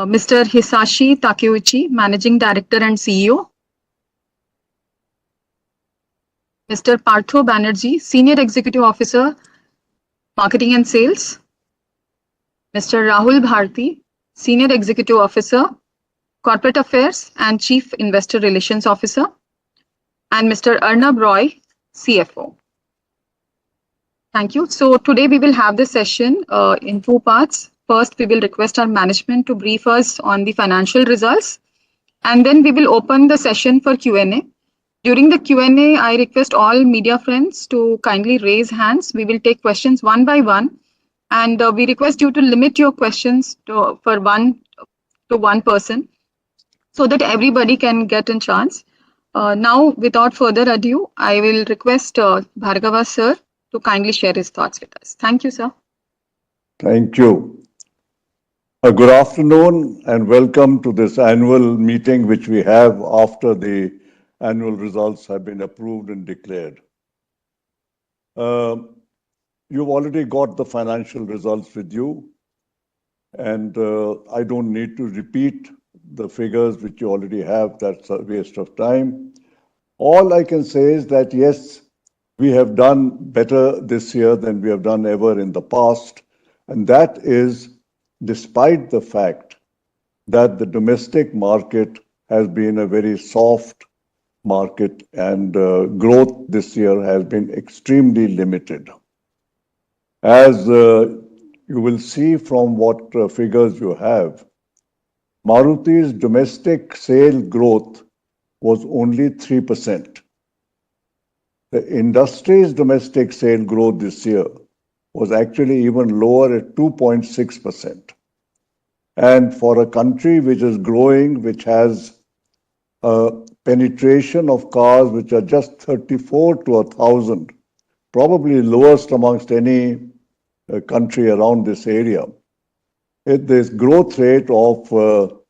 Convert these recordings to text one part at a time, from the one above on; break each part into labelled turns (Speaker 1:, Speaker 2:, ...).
Speaker 1: Mr. Hisashi Takeuchi, Managing Director and CEO. Mr. Partho Banerjee, Senior Executive Officer, Marketing and Sales. Mr. Rahul Bharti, Senior Executive Officer, Corporate Affairs and Chief Investor Relations Officer. And Mr. Arnab Roy, CFO. Thank you. So today we will have this session in two parts. First, we will request our management to brief us on the financial results, and then we will open the session for Q&A. During the Q&A, I request all media friends to kindly raise hands. We will take questions one by one, and we request you to limit your questions to one person so that everybody can get a chance. Now, without further ado, I will request Bhargava sir to kindly share his thoughts with us. Thank you, sir.
Speaker 2: Thank you. Good afternoon and welcome to this annual meeting which we have after the annual results have been approved and declared. You've already got the financial results with you, and I don't need to repeat the figures which you already have. That's a waste of time. All I can say is that yes, we have done better this year than we have done ever in the past, and that is despite the fact that the domestic market has been a very soft market and growth this year has been extremely limited. As you will see from what figures you have, Maruti's domestic sale growth was only 3%. The industry's domestic sale growth this year was actually even lower at 2.6%. And for a country which is growing, which has a penetration of cars which are just 34 to 1,000, probably lowest amongst any country around this area, this growth rate of 2%,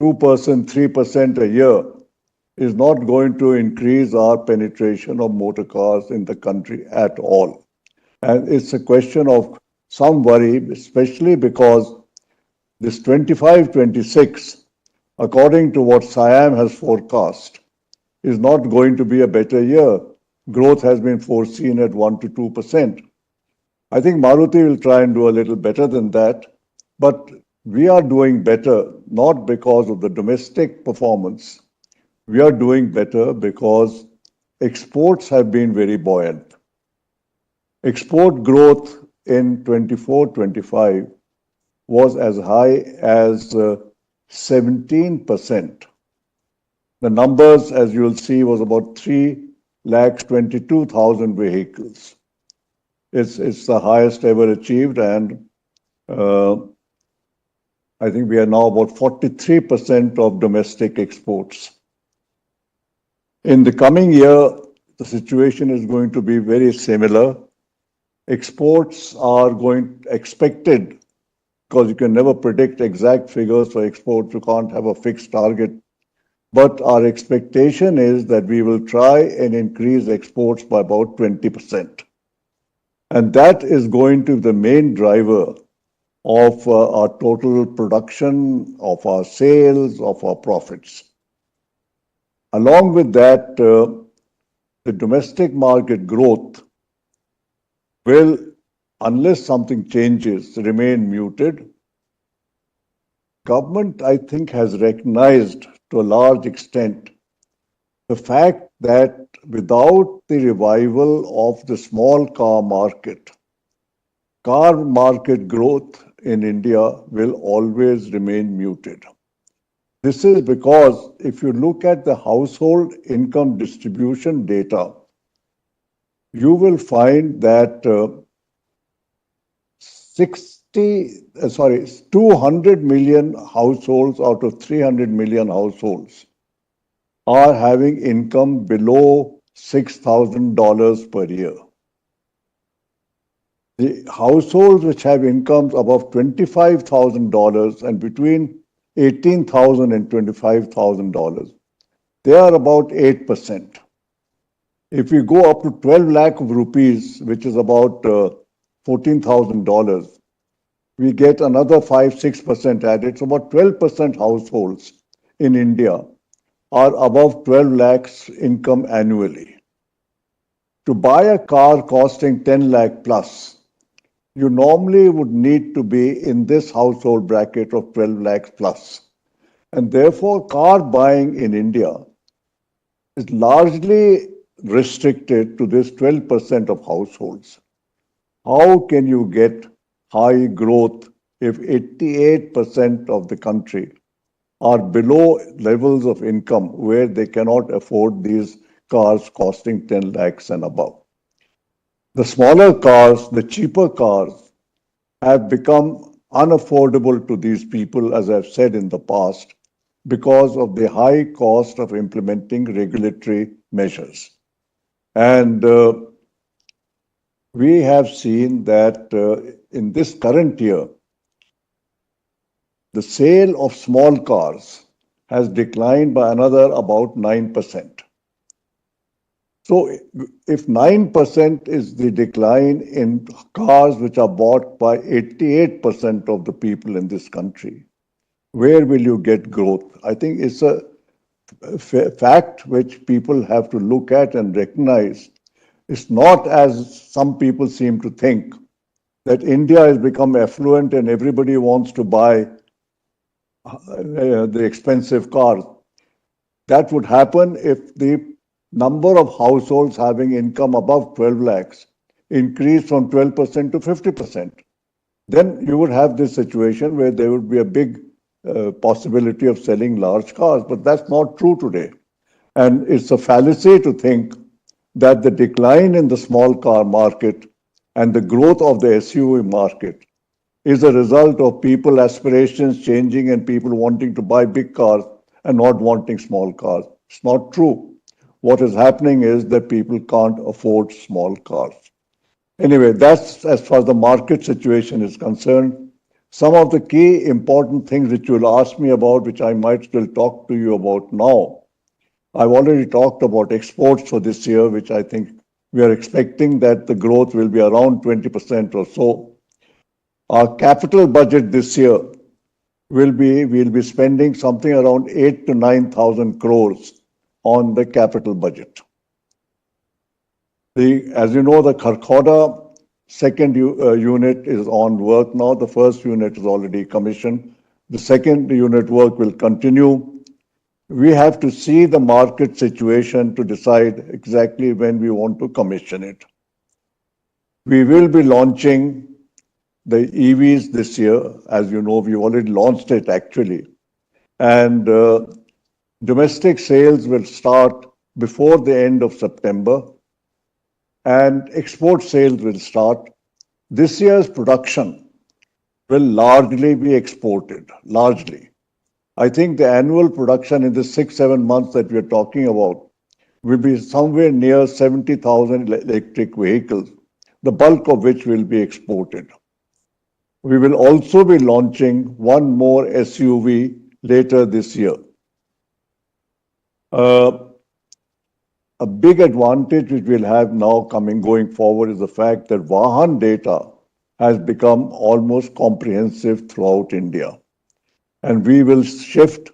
Speaker 2: 3% a year is not going to increase our penetration of motor cars in the country at all. And it's a question of some worry, especially because this 25-26, according to what SIAM has forecast, is not going to be a better year. Growth has been foreseen at 1 to 2%. I think Maruti will try and do a little better than that, but we are doing better not because of the domestic performance. We are doing better because exports have been very buoyant. Export growth in 24-25 was as high as 17%. The numbers, as you'll see, was about 3,22,000 vehicles. It's the highest ever achieved, and I think we are now about 43% of domestic exports. In the coming year, the situation is going to be very similar. Exports are expected, because you can never predict exact figures for exports, you can't have a fixed target. But our expectation is that we will try and increase exports by about 20%. And that is going to be the main driver of our total production, of our sales, of our profits. Along with that, the domestic market growth will, unless something changes, remain muted. Government, I think, has recognized to a large extent the fact that without the revival of the small car market growth in India will always remain muted. This is because if you look at the household income distribution data, you will find that 200 million households out of 300 million households are having income below $6,000 per year. The households which have incomes above $25,000 and between $18,000 and $25,000, they are about 8%. If you go up to 12 lakh of rupees, which is about $14,000, we get another 5-6% added. So about 12% households in India are above 12 lakhs income annually. To buy a car costing 10 lakh plus, you normally would need to be in this household bracket of 12 lakhs plus. And therefore, car buying in India is largely restricted to this 12% of households. How can you get high growth if 88% of the country are below levels of income where they cannot afford these cars costing 10 lakhs and above? The smaller cars, the cheaper cars, have become unaffordable to these people, as I've said in the past, because of the high cost of implementing regulatory measures. And we have seen that in this current year, the sale of small cars has declined by another about 9%. So if 9% is the decline in cars which are bought by 88% of the people in this country, where will you get growth? I think it's a fact which people have to look at and recognize. It's not as some people seem to think that India has become affluent and everybody wants to buy the expensive cars. That would happen if the number of households having income above 12 lakhs increased from 12% to 50%. Then you would have this situation where there would be a big possibility of selling large cars, but that's not true today. And it's a fallacy to think that the decline in the small car market and the growth of the SUV market is a result of people aspirations changing and people wanting to buy big cars and not wanting small cars. It's not true. What is happening is that people can't afford small cars. Anyway, that's as far as the market situation is concerned. Some of the key important things which you'll ask me about, which I might still talk to you about now. I've already talked about exports for this year, which I think we are expecting that the growth will be around 20% or so. Our capital budget this year we'll be spending something around 8 to 9,000 crores on the capital budget. As you know, the Kharkhoda second unit is on work now. The first unit is already commissioned. The second unit work will continue. We have to see the market situation to decide exactly when we want to commission it. We will be launching the EVs this year. As you know, we already launched it actually. And domestic sales will start before the end of September and export sales will start. This year's production will largely be exported, largely. I think the annual production in the 6-7 months that we're talking about will be somewhere near 70,000 electric vehicles, the bulk of which will be exported. We will also be launching one more SUV later this year. A big advantage which we'll have now going forward is the fact that Vahan data has become almost comprehensive throughout India. And we will shift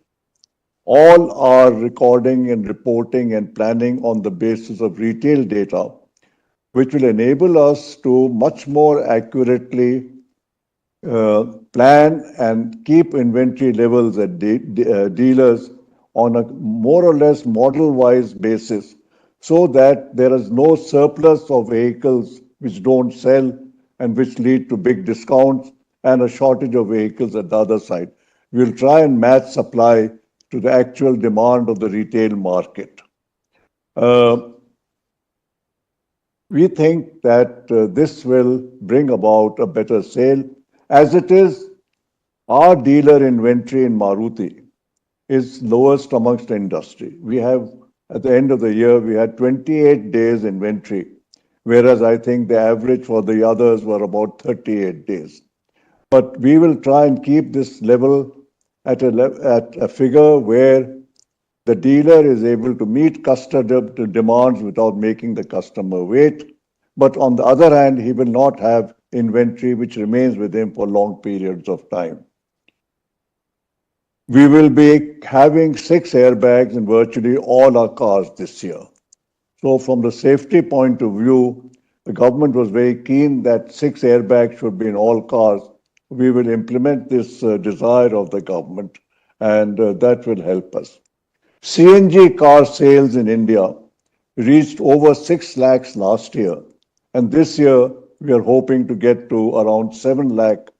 Speaker 2: all our recording and reporting and planning on the basis of retail data, which will enable us to much more accurately plan and keep inventory levels at dealers on a more or less model-wise basis so that there is no surplus of vehicles which don't sell and which lead to big discounts and a shortage of vehicles at the other side. We'll try and match supply to the actual demand of the retail market. We think that this will bring about a better sale. As it is, our dealer inventory in Maruti is lowest amongst the industry. We have, at the end of the year, we had 28 days inventory, whereas I think the average for the others were about 38 days. But we will try and keep this level at a figure where the dealer is able to meet customer demands without making the customer wait. But on the other hand, he will not have inventory which remains with him for long periods of time. We will be having 6 airbags in virtually all our cars this year. So from the safety point of view, the government was very keen that 6 airbags should be in all cars. We will implement this desire of the government, and that will help us. CNG car sales in India reached over 6 lakhs last year, and this year we are hoping to get to around 7 lakh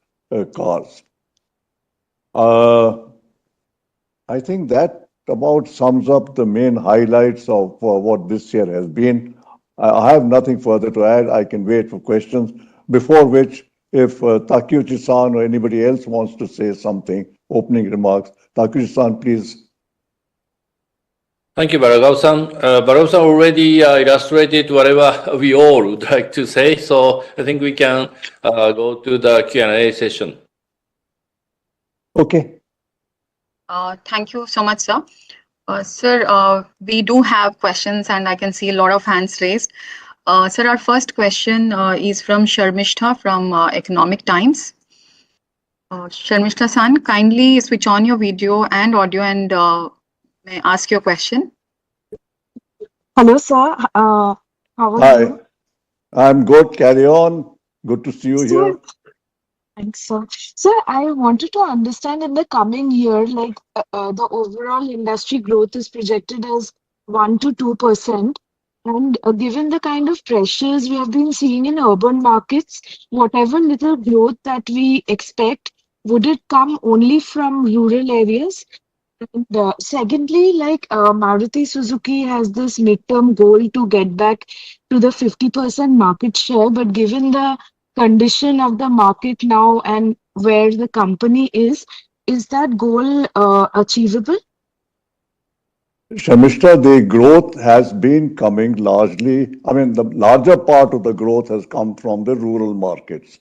Speaker 2: cars. I think that about sums up the main highlights of what this year has been. I have nothing further to add. I can wait for questions, before which, if Takeuchi-san or anybody else wants to say something, opening remarks. Takeuchi-san, please.
Speaker 3: Thank you, Bhargav-san. Bhargav-san already illustrated whatever we all would like to say, so I think we can go to the Q&A session.
Speaker 2: Okay.
Speaker 1: Thank you so much, sir. Sir, we do have questions and I can see a lot of hands raised. Sir, our first question is from Sharmishta from Economic Times. Sharmishta-san, kindly switch on your video and audio and may I ask your question?
Speaker 4: Hello, sir. How are
Speaker 2: Hi.
Speaker 4: you?
Speaker 2: I'm good. Carry on. Good to see you
Speaker 4: Sir,
Speaker 2: here.
Speaker 4: thanks, sir. Sir, I wanted to understand in the coming year, like the overall industry growth is projected as 1 to 2%. And given the kind of pressures we have been seeing in urban markets, whatever little growth that we expect, would it come only from rural areas? And secondly, like Maruti Suzuki has this midterm goal to get back to the 50% market share, but given the condition of the market now and where the company is that goal achievable?
Speaker 2: Shamishta, the growth has been coming largely, the larger part of the growth has come from the rural markets.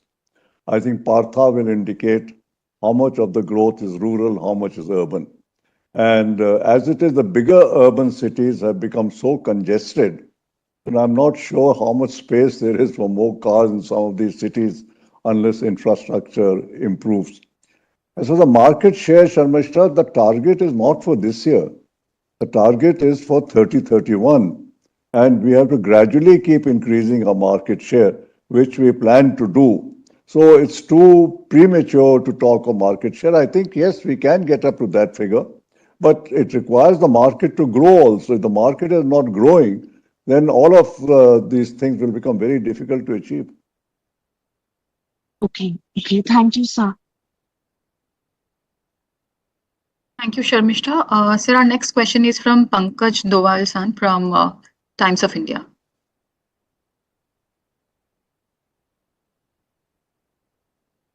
Speaker 2: I think Partha will indicate how much of the growth is rural, how much is urban. And as it is, the bigger urban cities have become so congested, and I'm not sure how much space there is for more cars in some of these cities unless infrastructure improves. As for the market share, Sharmishta, the target is not for this year. The target is for 3031, and we have to gradually keep increasing our market share, which we plan to do. So it's too premature to talk of market share. I think, yes, we can get up to that figure, but it requires the market to grow also. If the market is not growing, then all of these things will become very difficult to achieve.
Speaker 4: Okay, thank you, sir.
Speaker 1: Thank you, Sharmishta. Sir, our next question is from Pankaj Doval-san from Times of India.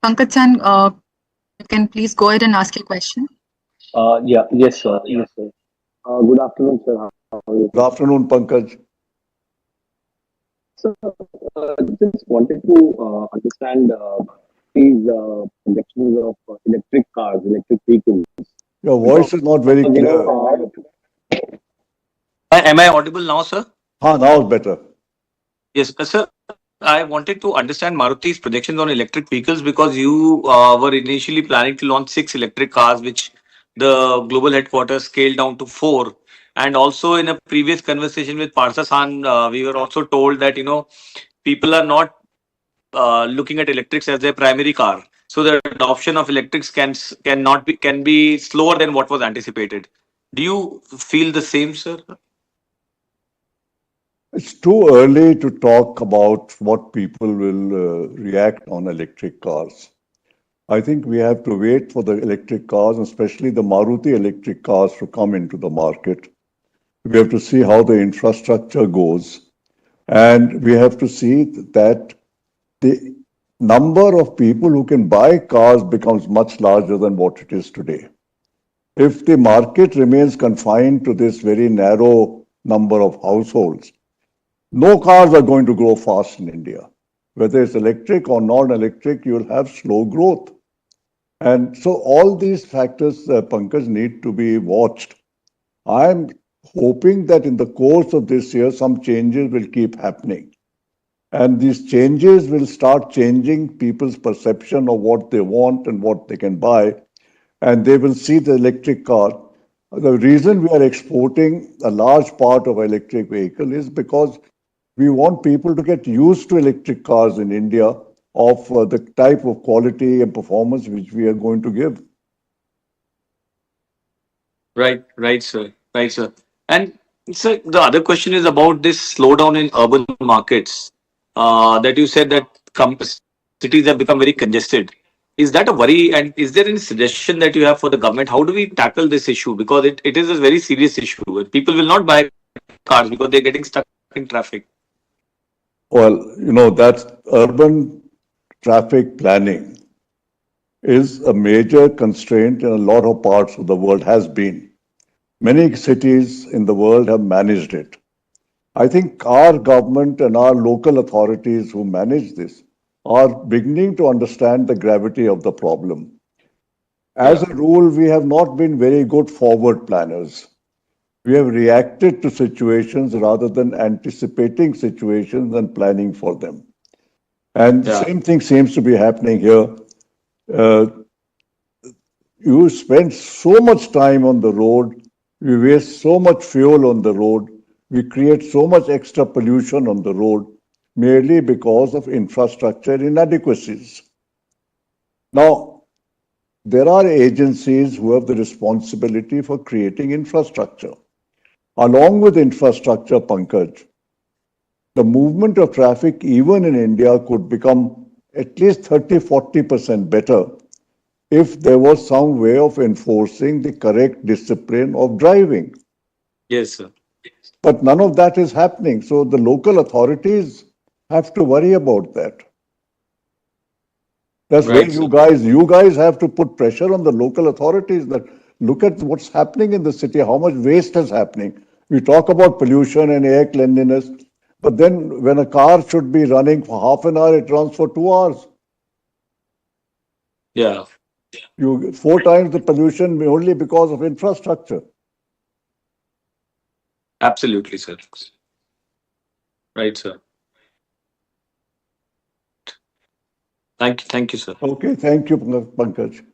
Speaker 1: Pankaj-san, you can please go ahead and ask your question.
Speaker 5: Yes, sir. Good afternoon, sir. How are you?
Speaker 2: Good afternoon, Pankaj.
Speaker 5: So, just wanted to understand these projections of electric cars, electric vehicles.
Speaker 2: Your voice is not very clear.
Speaker 3: Am I audible now, sir?
Speaker 2: Now it's better.
Speaker 3: Yes, sir. I wanted to understand Maruti's projections on electric vehicles because you were initially planning to launch 6 electric cars, which the global headquarters scaled down to 4. And also in a previous conversation with Partha-san, we were also told that, people are not looking at electrics as their primary car. So the adoption of electrics can be slower than what was anticipated. Do you feel the same, sir?
Speaker 2: It's too early to talk about what people will react on electric cars. I think we have to wait for the electric cars, especially the Maruti electric cars, to come into the market. We have to see how the infrastructure goes. And we have to see that the number of people who can buy cars becomes much larger than what it is today. If the market remains confined to this very narrow number of households, no cars are going to grow fast in India. Whether it's electric or non-electric, you'll have slow growth. And so all these factors, Pankaj, need to be watched. I'm hoping that in the course of this year, some changes will keep happening. And these changes will start changing people's perception of what they want and what they can buy. And they will see the electric car. The reason we are exporting a large part of electric vehicle is because we want people to get used to electric cars in India of the type of quality and performance which we are going to give.
Speaker 3: Right, sir. Right, sir. And sir, the other question is about this slowdown in urban markets. That you said that cities have become very congested. Is that a worry? And is there any suggestion that you have for the government? How do we tackle this issue? Because it is a very serious issue. People will not buy cars because they're getting stuck in traffic.
Speaker 2: Well, that's urban traffic planning is a major constraint in a lot of parts of the world, has been. Many cities in the world have managed it. I think our government and our local authorities who manage this are beginning to understand the gravity of the problem. As a rule, we have not been very good forward planners. We have reacted to situations rather than anticipating situations and planning for them. And the same thing seems to be happening here. You spend so much time on the road, we waste so much fuel on the road, we create so much extra pollution on the road merely because of infrastructure inadequacies. Now, there are agencies who have the responsibility for creating infrastructure. Along with infrastructure, Pankaj, the movement of traffic even in India could become at least 30-40% better if there was some way of enforcing the correct discipline of driving.
Speaker 3: Yes, sir.
Speaker 2: But none of that is happening. So the local authorities have to worry about that. That's where
Speaker 3: Right,
Speaker 2: you guys have to put pressure on the local authorities that look at what's happening in the city, how much waste is happening. We talk about pollution and air cleanliness, but then when a car should be running for half an hour, it runs for 2 hours.
Speaker 3: Yeah.
Speaker 2: You 4 times the pollution only because of infrastructure.
Speaker 3: Absolutely, sir. Right, sir. Thank you, sir.
Speaker 2: Okay, thank you, Pankaj.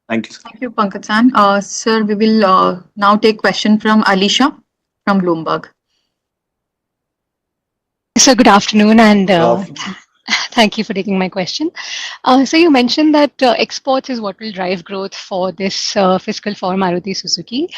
Speaker 3: Thank you, sir.
Speaker 1: Thank you, Pankaj-san. Sir, we will now take question from Alicia from Bloomberg.
Speaker 6: So good afternoon, and
Speaker 2: Afternoon.
Speaker 6: thank you for taking my question. So you mentioned that exports is what will drive growth for this fiscal for Maruti Suzuki.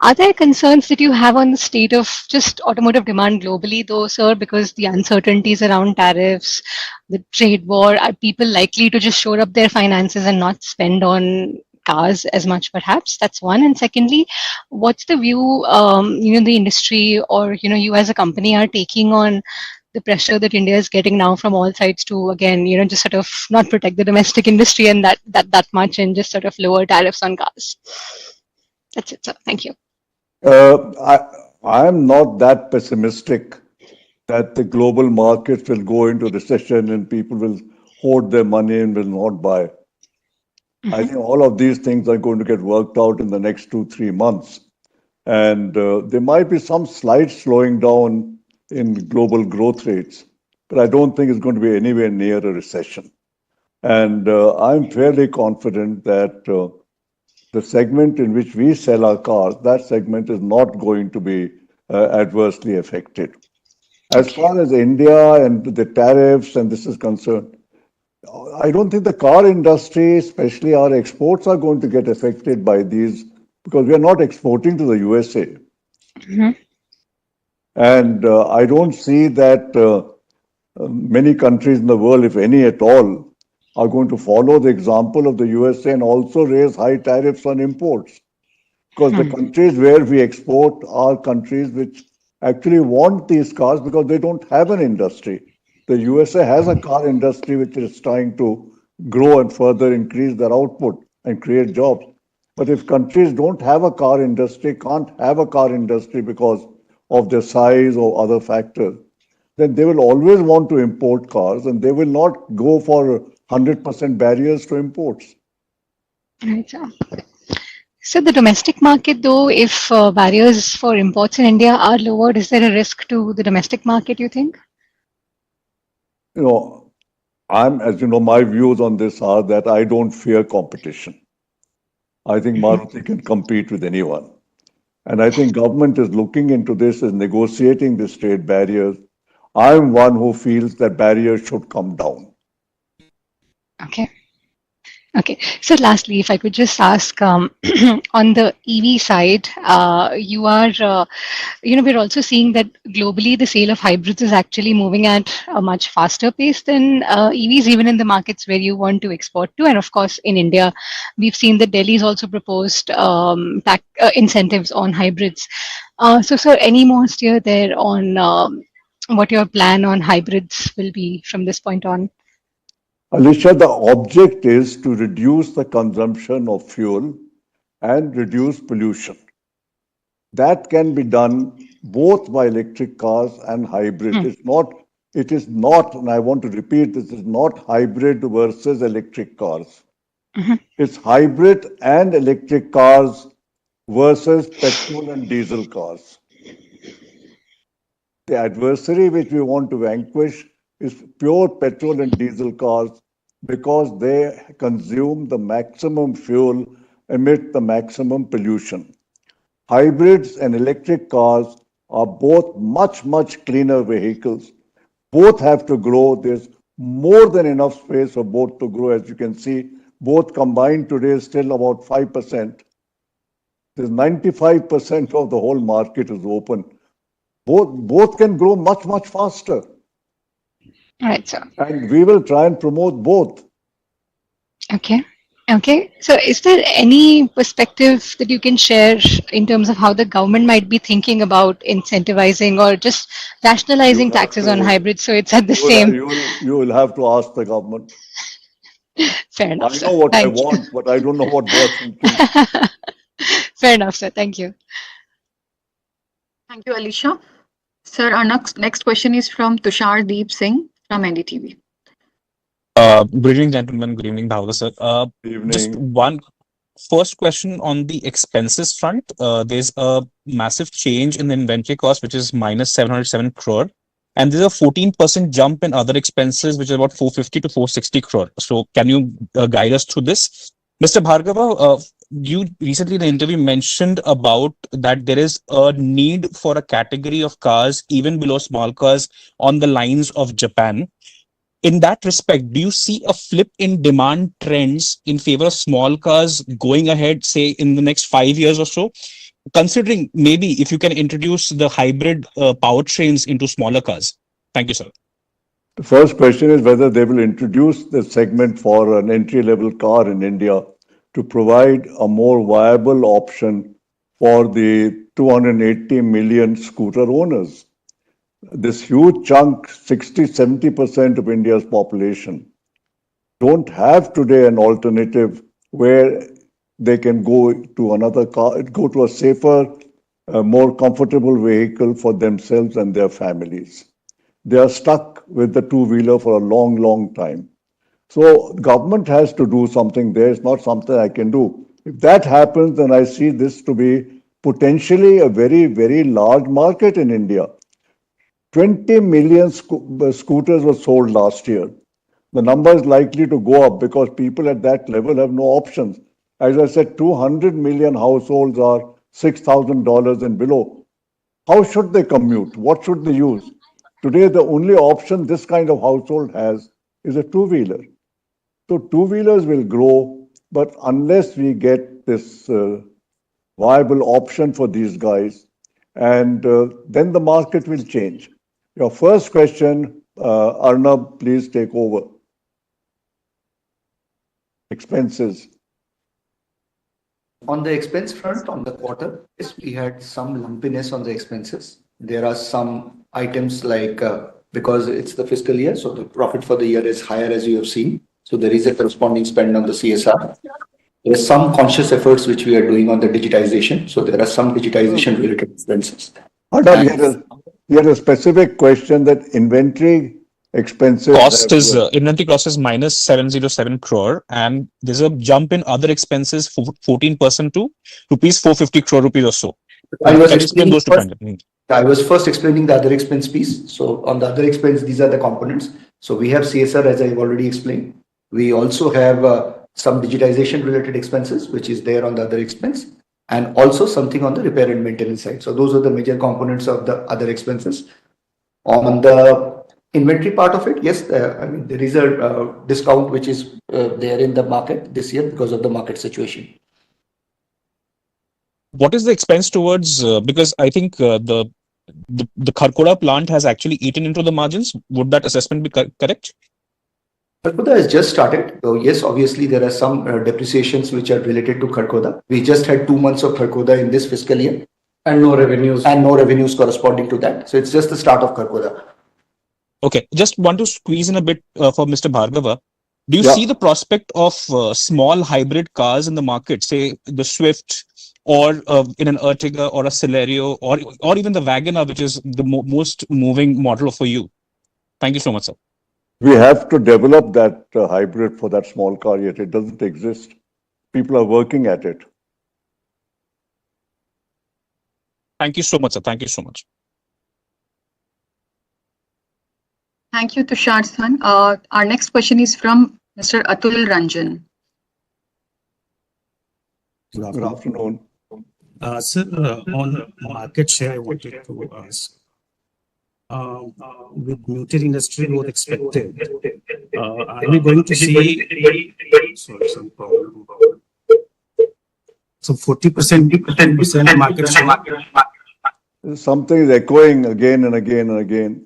Speaker 6: Are there concerns that you have on the state of just automotive demand globally, though, sir? Because the uncertainties around tariffs, the trade war, are people likely to just shore up their finances and not spend on cars as much, perhaps? That's one. And secondly, what's the view the industry or you as a company are taking on the pressure that India is getting now from all sides to, again, just sort of not protect the domestic industry and that much, and just sort of lower tariffs on cars? That's it, sir. Thank you.
Speaker 2: I'm not that pessimistic that the global markets will go into recession and people will hoard their money and will not buy. I think all of these things are going to get worked out in the next 2-3 months. And there might be some slight slowing down in global growth rates, but I don't think it's going to be anywhere near a recession. And I'm fairly confident that the segment in which we sell our cars, that segment is not going to be adversely affected. As far as India and the tariffs and this is concerned, I don't think the car industry, especially our exports, are going to get affected by these because we are not exporting to the USA. And I don't see that many countries in the world, if any at all, are going to follow the example of the USA and also raise high tariffs on imports. Because the countries where we export are countries which actually want these cars because they don't have an industry. The USA has a car industry which is trying to grow and further increase their output and create jobs. But if countries don't have a car industry, can't have a car industry because of their size or other factors, then they will always want to import cars and they will not go for 100% barriers to imports.
Speaker 6: Right, sir. So the domestic market, though, if barriers for imports in India are lowered, is there a risk to the domestic market, you think?
Speaker 2: you know, as you know, my views on this are that I don't fear competition. I think Maruti can compete with anyone. And I think government is looking into this, is negotiating these trade barriers. I'm one who feels that barriers should come down.
Speaker 6: Okay. Okay. So lastly, if I could just ask, on the EV side, we're also seeing that globally the sale of hybrids is actually moving at a much faster pace than EVs, even in the markets where you want to export to. And of course, in India, we've seen that Delhi's also proposed incentives on hybrids. So, sir, any more steer there on what your plan on hybrids will be from this point on?
Speaker 2: Alicia, the object is to reduce the consumption of fuel and reduce pollution. That can be done both by electric cars and hybrid. It is not, and I want to repeat, this is not hybrid versus electric cars. It's hybrid and electric cars versus petrol and diesel cars. The adversary which we want to vanquish is pure petrol and diesel cars because they consume the maximum fuel, emit the maximum pollution. Hybrids and electric cars are both much, much cleaner vehicles. Both have to grow. There's more than enough space for both to grow. As you can see, both combined today is still about 5%. There's 95% of the whole market is open. Both can grow much, much faster.
Speaker 6: All right, sir.
Speaker 2: And we will try and promote both.
Speaker 6: Okay. Okay. So is there any perspective that you can share in terms of how the government might be thinking about incentivizing or just rationalizing taxes on hybrids so it's at the same?
Speaker 2: You will have to ask the government.
Speaker 6: Fair enough,
Speaker 2: I know what I want, but I don't know what they're thinking.
Speaker 6: Fair enough, sir. Thank you.
Speaker 1: Thank you, Alicia. Sir, our next question is from Tushar Deep Singh from NDTV.
Speaker 7: Good evening, gentlemen. Good evening, Bhavla sir. Just one first question on the expenses front. There's a massive change in the inventory cost, which is minus 707 crore. And there's a 14% jump in other expenses, which is about 450 to 460 crore. So can you guide us through this? Mr. Bhargava, you recently in the interview mentioned about that there is a need for a category of cars, even below small cars, on the lines of Japan. In that respect, do you see a flip in demand trends in favor of small cars going ahead, say in the next 5 years or so? Considering maybe if you can introduce the hybrid powertrains into smaller cars. Thank you, sir.
Speaker 2: The first question is whether they will introduce the segment for an entry-level car in India to provide a more viable option for the 280 million scooter owners. This huge chunk, 60-70% of India's population, don't have today an alternative where they can go to another car, go to a safer, more comfortable vehicle for themselves and their families. They are stuck with the two-wheeler for a long, long time. So government has to do something there. It's not something I can do. If that happens, then I see this to be potentially a very, very large market in India. 20 million scooters were sold last year. The number is likely to go up because people at that level have no options. As I said, 200 million households are $6,000 and below. How should they commute? What should they use? Today, the only option this kind of household has is a two-wheeler. So two-wheelers will grow, but unless we get this viable option for these guys, and then the market will change. Your first question, Arnab, please take over. Expenses.
Speaker 8: On the expense front, on the quarter, yes, we had some lumpiness on the expenses. There are some items like, because it's the fiscal year, so the profit for the year is higher as you have seen. So there is a corresponding spend on the CSR. There are some conscious efforts which we are doing on the digitization. So there are some digitization related expenses.
Speaker 2: Arnab, you had a specific question that inventory expenses.
Speaker 7: Inventory cost is minus 707 crore, and there's a jump in other expenses for 14% to rupees 450 crore rupees or so.
Speaker 8: I was
Speaker 7: explain those two.
Speaker 8: I was first explaining the other expense piece. So on the other expense, these are the components. So we have CSR, as I've already explained. We also have some digitization related expenses, which is there on the other expense, and also something on the repair and maintenance side. So those are the major components of the other expenses. On the inventory part of it, yes, I mean, there is a discount which is there in the market this year because of the market situation.
Speaker 7: What is the expense towards, because I think the Kharkhoda plant has actually eaten into the margins. Would that assessment be correct?
Speaker 8: Kharkhoda has just started. So yes, obviously there are some depreciations which are related to Kharkhoda. We just had 2 months of Kharkhoda in this fiscal year.
Speaker 9: And no revenues.
Speaker 8: And no revenues corresponding to that. So it's just the start of Kharkhoda.
Speaker 7: Okay, just want to squeeze in a bit for Mr. Bhargava. Do you
Speaker 2: Yeah.
Speaker 7: see the prospect of small hybrid cars in the market, say the Swift, or in an Ertiga or a Celerio, or even the Wagoner, which is the most moving model for you? Thank you so much, sir.
Speaker 2: We have to develop that hybrid for that small car yet. It doesn't exist. People are working at it.
Speaker 7: Thank you so much, sir. Thank you so much.
Speaker 1: Thank you, Tushar San. Our next question is from Mr. Atul Ranjan.
Speaker 2: Good afternoon.
Speaker 9: Sir, on market share, I wanted to ask. With muted industry growth expected, are we going to see some problem? So 40% market share.
Speaker 2: Something is echoing again and again and again.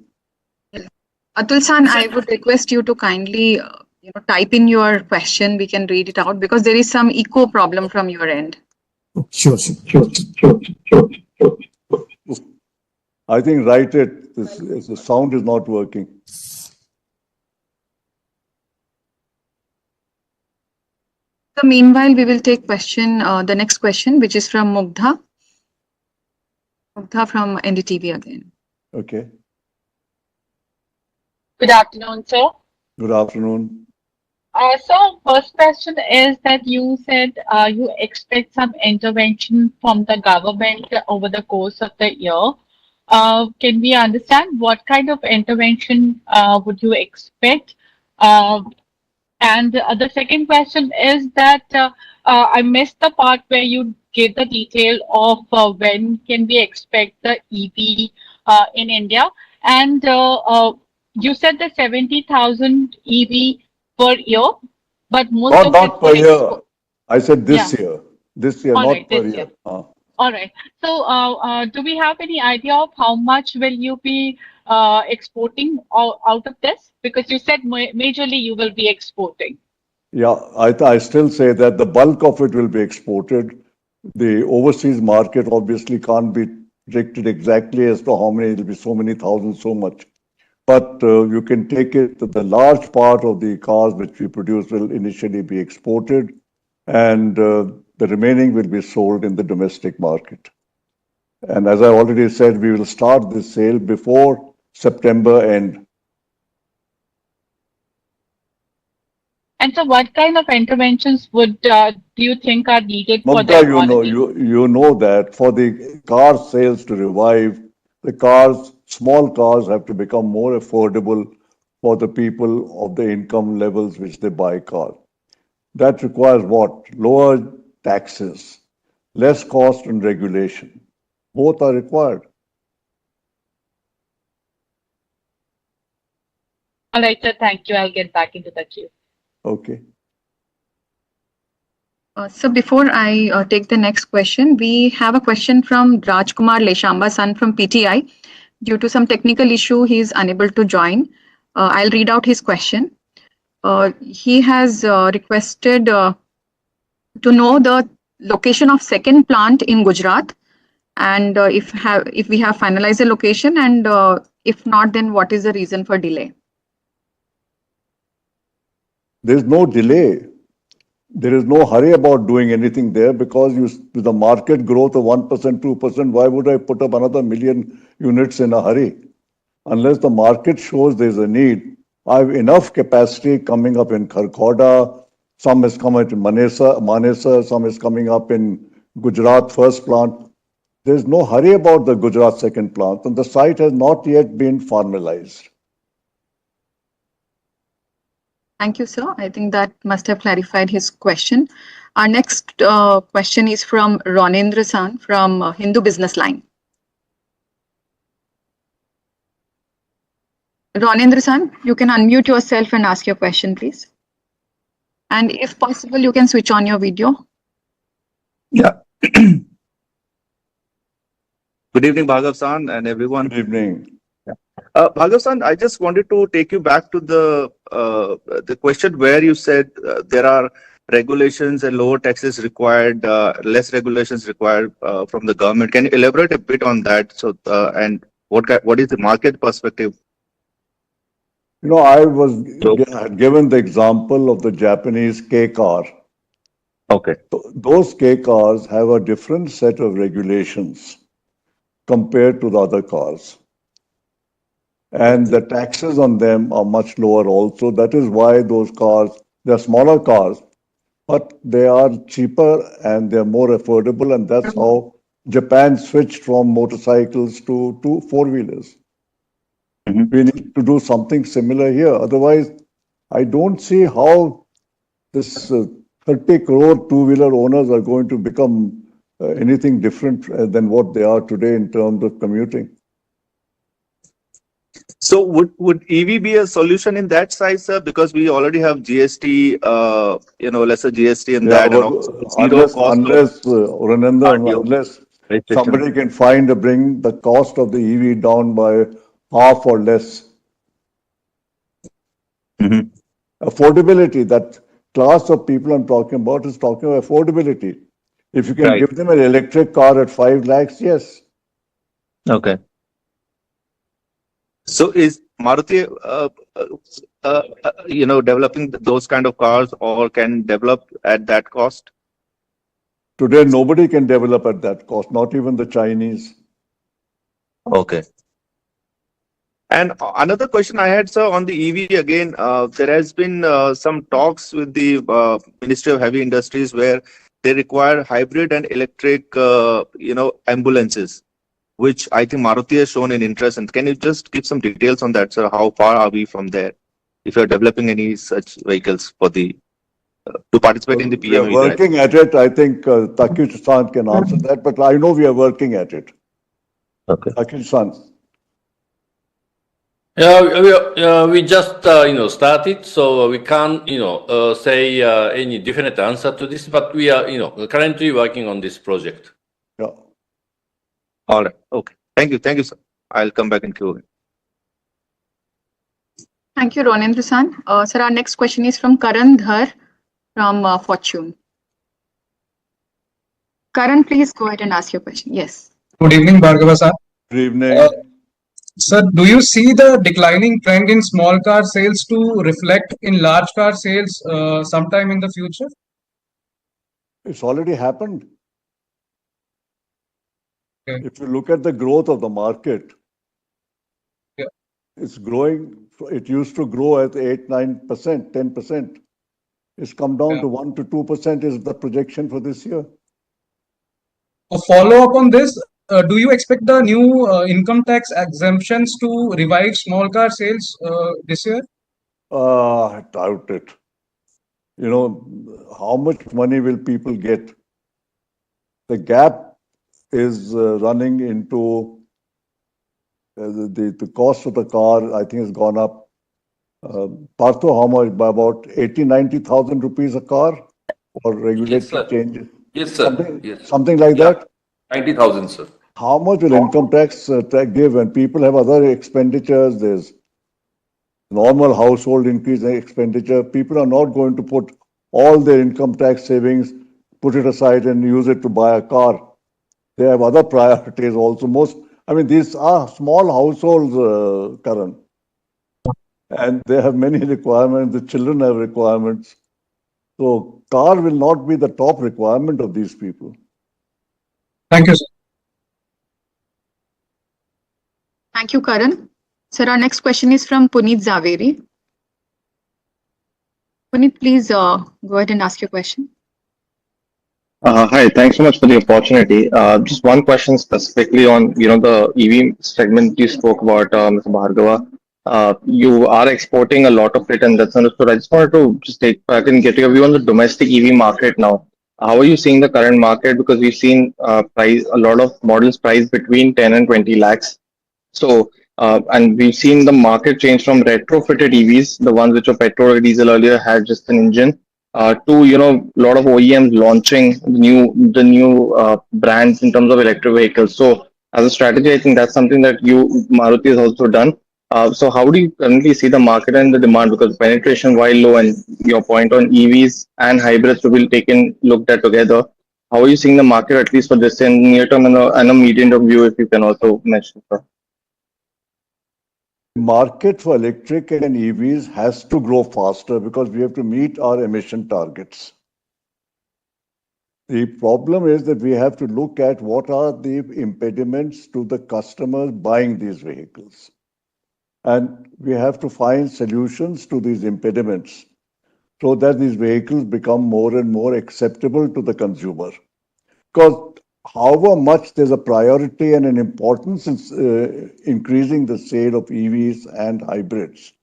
Speaker 1: Atul San, I would request you to kindly type in your question. We can read it out because there is some echo problem from your end.
Speaker 9: Sure.
Speaker 2: I think write it. The sound is not working.
Speaker 1: So meanwhile, we will take the next question, which is from Mugdha. Mugdha from NDTV again.
Speaker 2: Okay.
Speaker 10: Good afternoon, sir.
Speaker 2: Good afternoon.
Speaker 10: So first question is that you said you expect some intervention from the government over the course of the year. Can we understand what kind of intervention would you expect? And the second question is that I missed the part where you gave the detail of when can we expect the EV in India. And you said the 70,000 EV per year, but most of
Speaker 2: Not per year. I said this year. This year,
Speaker 10: All
Speaker 2: not
Speaker 10: right,
Speaker 2: per
Speaker 10: this
Speaker 2: year.
Speaker 10: All right. So do we have any idea of how much will you be exporting out of this? Because you said majorly you will be exporting.
Speaker 2: Yeah, I still say that the bulk of it will be exported. The overseas market obviously can't be predicted exactly as to how many. It will be so many thousands, so much. But you can take it that the large part of the cars which we produce will initially be exported, and the remaining will be sold in the domestic market. And as I already said, we will start this sale before September end.
Speaker 10: And so what kind of interventions would do you think are needed for
Speaker 2: Mamta,
Speaker 10: the
Speaker 2: you know that for the car sales to revive, small cars have to become more affordable for the people of the income levels which they buy cars. That requires what? Lower taxes, less cost and regulation. Both are required.
Speaker 10: All right, sir. Thank you. I'll get back into the queue.
Speaker 2: Okay.
Speaker 1: So before I take the next question, we have a question from Rajkumar Leshamba San from PTI. Due to some technical issue, he is unable to join. I'll read out his question. He has requested to know the location of second plant in Gujarat, and if we have finalized the location, and if not, then what is the reason for delay?
Speaker 2: There's no delay. There is no hurry about doing anything there because with the market growth of 1%, 2%, why would I put up another 1 million units in a hurry? Unless the market shows there's a need. I have enough capacity coming up in Kharkhoda. Some is coming in Manesa, some is coming up in Gujarat first plant. There's no hurry about the Gujarat second plant, and the site has not yet been formalized.
Speaker 1: Thank you, sir. I think that must have clarified his question. Our next question is from Ronendra San from Hindu Business Line. Ronendra San, you can unmute yourself and ask your question, please. And if possible, you can switch on your video.
Speaker 11: Yeah. Good evening, Bhargav-san and everyone.
Speaker 2: Good evening.
Speaker 11: Bhargav-san, I just wanted to take you back to the question where you said there are regulations and lower taxes required, less regulations required from the government. Can you elaborate a bit on that? So, and what is the market perspective?
Speaker 2: You know, I was given the example of the Japanese K car.
Speaker 11: Okay.
Speaker 2: Those K cars have a different set of regulations compared to the other cars. And the taxes on them are much lower also. That is why those cars, they're smaller cars, but they are cheaper and they're more affordable. And that's how Japan switched from motorcycles to four-wheelers. We need to do something similar here. Otherwise, I don't see how this 30 crore two-wheeler owners are going to become anything different than what they are today in terms of commuting.
Speaker 11: So would EV be a solution in that size, sir? Because we already have GST, lesser GST in that, and also
Speaker 2: unless somebody can bring the cost of the EV down by half or less. Affordability, that class of people I'm talking about is talking about affordability. If you can give them an electric car at 5 lakhs, yes.
Speaker 11: Okay. So is Maruti, developing those kind of cars or can develop at that cost?
Speaker 2: Today, nobody can develop at that cost, not even the Chinese.
Speaker 11: Okay. And another question I had, sir, on the EV again, there has been some talks with the Ministry of Heavy Industries where they require hybrid and electric, ambulances, which I think Maruti has shown an interest in. Can you just give some details on that, sir? How far are we from there? If you're developing any such vehicles for the to participate in the PM?
Speaker 2: We are working at it. I think Takuchi-san can answer that, but I know we are working at it.
Speaker 11: Okay.
Speaker 2: Takuchi-san.
Speaker 12: Yeah, we just started, so we can't say any definite answer to this, but we are currently working on this project.
Speaker 2: Yeah.
Speaker 11: All right. Okay. Thank you, sir. I'll come back in queue.
Speaker 1: Thank you, Ronendra San. Sir, our next question is from Karan Dhar from Fortune. Karan, please go ahead and ask your question. Yes.
Speaker 13: Good evening, Bhargava sir.
Speaker 2: Good evening.
Speaker 13: Sir, do you see the declining trend in small car sales to reflect in large car sales sometime in the future?
Speaker 2: It's already happened.
Speaker 13: Okay.
Speaker 2: If you look at the growth of the market, it's growing. It used to grow at 8, 9%, 10%. It's come down to 1 to 2% is the projection for this year.
Speaker 13: A follow-up on this, do you expect the new income tax exemptions to revive small car sales this year?
Speaker 2: I doubt it. How much money will people get? The gap is running into the cost of the car, I think, has gone up. Partho, how much? By about 80,000-90,000 rupees a car for regulatory changes?
Speaker 14: Yes, sir.
Speaker 2: Something like that?
Speaker 14: 90,000, sir.
Speaker 2: How much will income tax give when people have other expenditures? There's normal household increase in expenditure. People are not going to put all their income tax savings, put it aside and use it to buy a car. They have other priorities also. These are small households, Karan. And they have many requirements. The children have requirements. So car will not be the top requirement of these people.
Speaker 13: Thank you, sir.
Speaker 1: Thank you, Karan. Sir, our next question is from Puneet Zaveri. Puneet, please go ahead and ask your question.
Speaker 15: Hi, thanks so much for the opportunity. Just one question specifically on, the EV segment you spoke about, Mr. Bhargava. You are exporting a lot of it, and that's understood. I just wanted to just take back and get your view on the domestic EV market now. How are you seeing the current market? Because we've seen a lot of models priced between 10 and 20 lakhs. So, and we've seen the market change from retrofitted EVs, the ones which were petrol or diesel earlier had just an engine, to a lot of OEMs launching the new brands in terms of electric vehicles. So, as a strategy, I think that's something that Maruti has also done. So, how do you currently see the market and the demand? Because penetration, while low, and your point on EVs and hybrids to be taken looked at together. How are you seeing the market, at least for this in near term and a medium term view, if you can also mention?
Speaker 2: Market for electric and EVs has to grow faster because we have to meet our emission targets. The problem is that we have to look at what are the impediments to the customers buying these vehicles. And we have to find solutions to these impediments so that these vehicles become more and more acceptable to the consumer. Because however much there's a priority and an importance in increasing the sale of EVs and hybrids,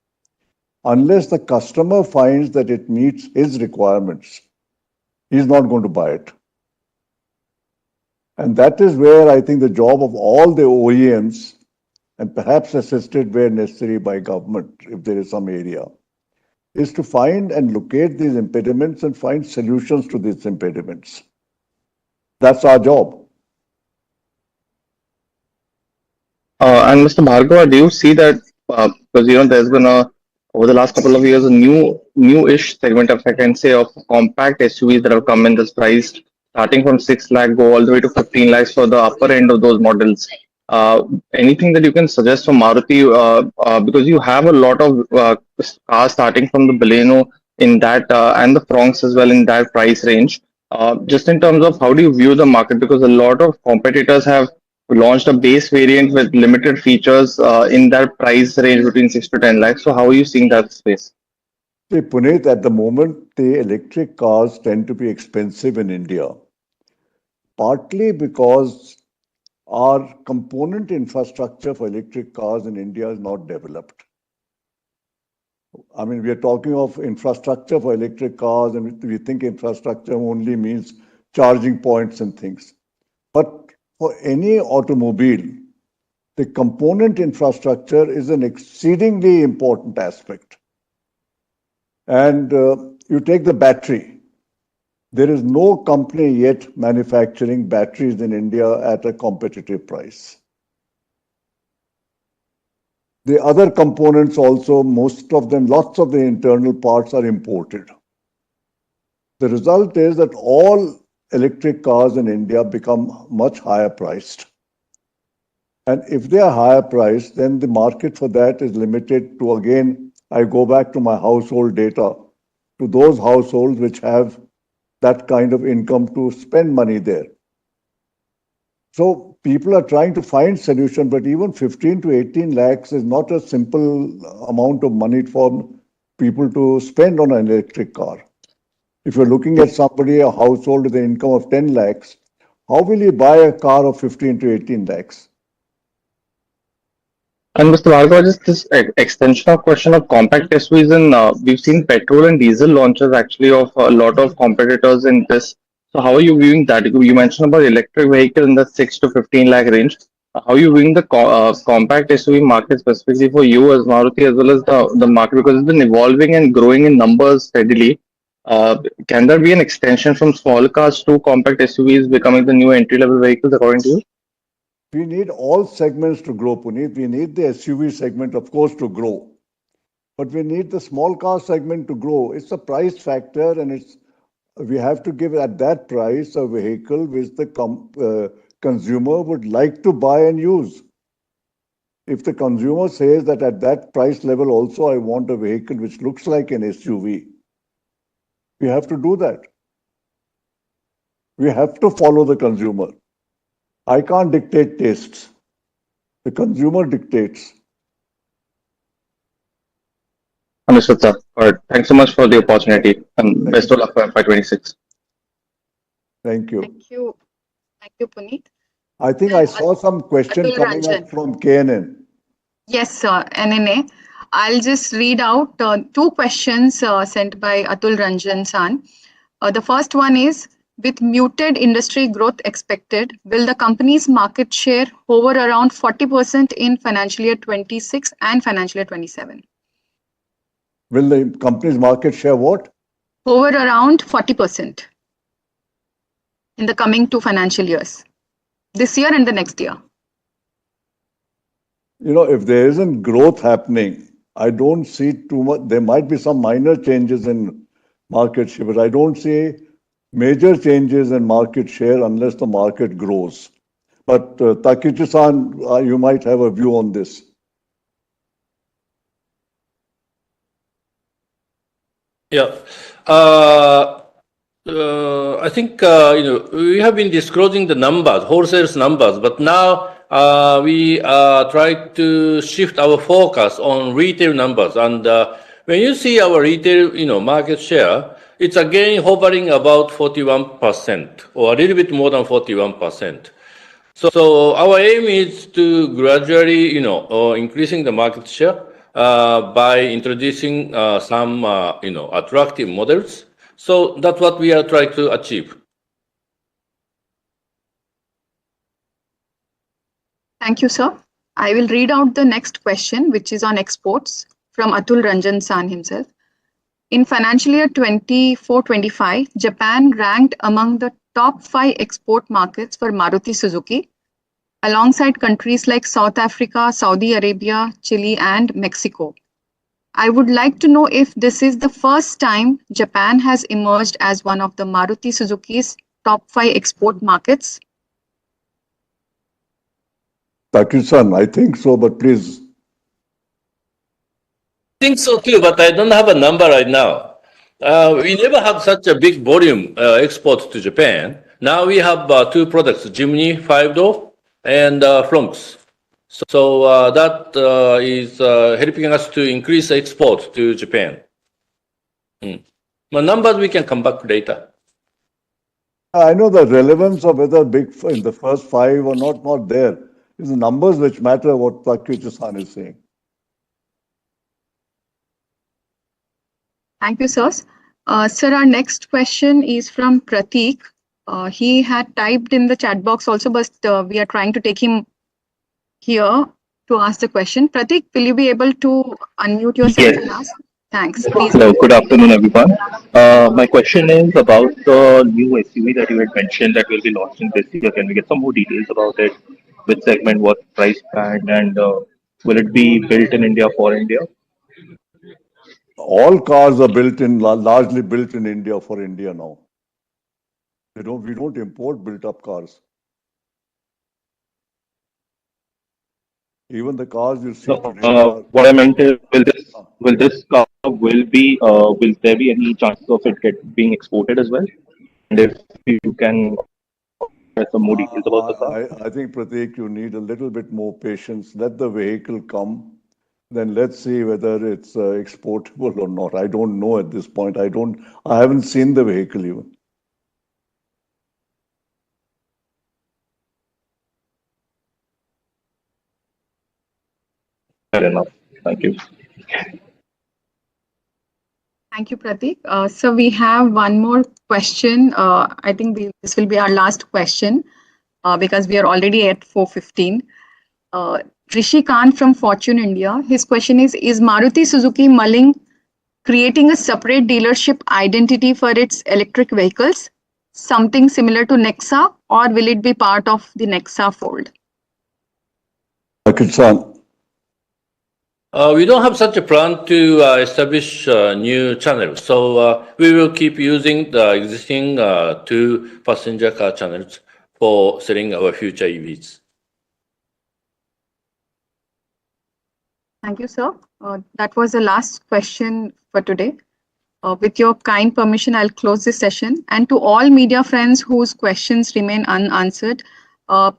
Speaker 2: unless the customer finds that it meets his requirements, he's not going to buy it. And that is where I think the job of all the OEMs, and perhaps assisted where necessary by government, if there is some area, is to find and locate these impediments and find solutions to these impediments. That's our job.
Speaker 15: And Mr. Bhargava, do you see that because there's been over the last couple of years a new-ish segment, if I can say, of compact SUVs that have come in this priced starting from 6 lakh go all the way to 15 lakhs for the upper end of those models. Anything that you can suggest for Maruti because you have a lot of cars starting from the Baleno in that and the Fronx as well in that price range. Just in terms of how do you view the market, because a lot of competitors have launched a base variant with limited features in that price range between 6 to 10 lakhs. So how are you seeing that space?
Speaker 2: See, Puneet, at the moment, the electric cars tend to be expensive in India, partly because our component infrastructure for electric cars in India is not developed. I mean, we are talking of infrastructure for electric cars, and we think infrastructure only means charging points and things. But for any automobile, the component infrastructure is an exceedingly important aspect. And you take the battery. There is no company yet manufacturing batteries in India at a competitive price. The other components also, most of them, lots of the internal parts are imported. The result is that all electric cars in India become much higher priced. And if they are higher priced, then the market for that is limited to, again, I go back to my household data, to those households which have that kind of income to spend money there. So people are trying to find solution, but even 15 to 18 lakhs is not a simple amount of money for people to spend on an electric car. If you're looking at somebody, a household with an income of 10 lakhs, how will you buy a car of 15 to 18 lakhs?
Speaker 15: And Mr. Bhargava, just this extension of question of compact SUVs, and we've seen petrol and diesel launches actually of a lot of competitors in this. So how are you viewing that? You mentioned about electric vehicle in the 6 to 15 lakh range. How are you viewing the compact SUV market specifically for you as Maruti as well as the market, because it's been evolving and growing in numbers steadily. Can there be an extension from small cars to compact SUVs becoming the new entry-level vehicles according to you?
Speaker 2: We need all segments to grow, Puneet. We need the SUV segment, of course, to grow. But we need the small car segment to grow. It's a price factor, and we have to give at that price a vehicle which the consumer would like to buy and use. If the consumer says that at that price level also I want a vehicle which looks like an SUV, we have to do that. We have to follow the consumer. I can't dictate tastes. The consumer dictates.
Speaker 15: Understood, sir. All right. Thanks so much for the opportunity and best of luck for FY26.
Speaker 2: Thank you.
Speaker 1: Thank you. Thank you, Puneet.
Speaker 2: I think I saw some question
Speaker 1: Atul
Speaker 2: coming
Speaker 1: Ranjan.
Speaker 2: up from KNN.
Speaker 1: Yes, sir, NNA. I'll just read out two questions sent by Atul Ranjan San. The first one is, with muted industry growth expected, will the company's market share hover around 40% in financial year 26 and financial year 27?
Speaker 2: Will the company's market share what?
Speaker 1: Hover around 40% in the coming two financial years, this year and the next year.
Speaker 2: You know, if there isn't growth happening, I don't see too much. There might be some minor changes in market share, but I don't see major changes in market share unless the market grows. But Takichi-san, you might have a view on this.
Speaker 12: Yeah. I think we have been disclosing the numbers, wholesale numbers, but now we try to shift our focus on retail numbers. And when you see our retail, market share, it's again hovering about 41% or a little bit more than 41%. So our aim is to gradually, increasing the market share by introducing some, attractive models. So that's what we are trying to achieve.
Speaker 1: Thank you, sir. I will read out the next question, which is on exports from Atul Ranjan San himself. In financial year 24-25, Japan ranked among the top 5 export markets for Maruti Suzuki, alongside countries like South Africa, Saudi Arabia, Chile, and Mexico. I would like to know if this is the first time Japan has emerged as one of the Maruti Suzuki's top 5 export markets.
Speaker 2: Takichi-san, I think so, but please.
Speaker 12: I think so too, but I don't have a number right now. We never had such a big volume exports to Japan. Now we have two products, Jimny 5-door and Fronx. So that is helping us to increase export to Japan. The numbers we can come back later.
Speaker 2: I know the relevance of whether big in the first 5 or not there. It's the numbers which matter, what Takichi-san is saying.
Speaker 1: Thank you, sir. Sir, our next question is from Prateek. He had typed in the chat box also, but we are trying to take him here to ask the question. Prateek, will you be able to unmute yourself and ask? Thanks. Please.
Speaker 15: Hello, good afternoon, everyone. My question is about the new SUV that you had mentioned that will be launching this year. Can we get some more details about it? Which segment, what price band, and will it be built in India for India?
Speaker 2: All cars are largely built in India for India now. We don't import built-up cars. Even the cars you see today.
Speaker 15: What I meant is, will this car will there be any chances of it being exported as well? And if you can get some more details about the car.
Speaker 2: I think, Prateek, you need a little bit more patience. Let the vehicle come, then let's see whether it's exportable or not. I don't know at this point. I haven't seen the vehicle even.
Speaker 15: Fair enough. Thank you.
Speaker 1: Thank you, Prateek. So we have one more question. I think this will be our last question because we are already at 4:15. Rishi Khan from Fortune India. His question is Maruti Suzuki mulling creating a separate dealership identity for its electric vehicles, something similar to Nexa, or will it be part of the Nexa fold?
Speaker 2: Takichi-san.
Speaker 12: We don't have such a plan to establish new channels. So we will keep using the existing 2 passenger car channels for selling our future EVs.
Speaker 1: Thank you, sir. That was the last question for today. With your kind permission, I'll close this session. And to all media friends whose questions remain unanswered,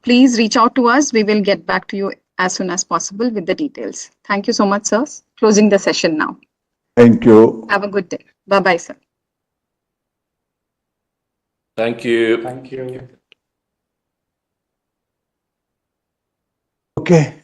Speaker 1: please reach out to us. We will get back to you as soon as possible with the details. Thank you so much, sir. Closing the session now.
Speaker 2: Thank you.
Speaker 1: Have a good day. Bye-bye, sir.
Speaker 12: Thank you.
Speaker 8: Thank you.
Speaker 2: Okay.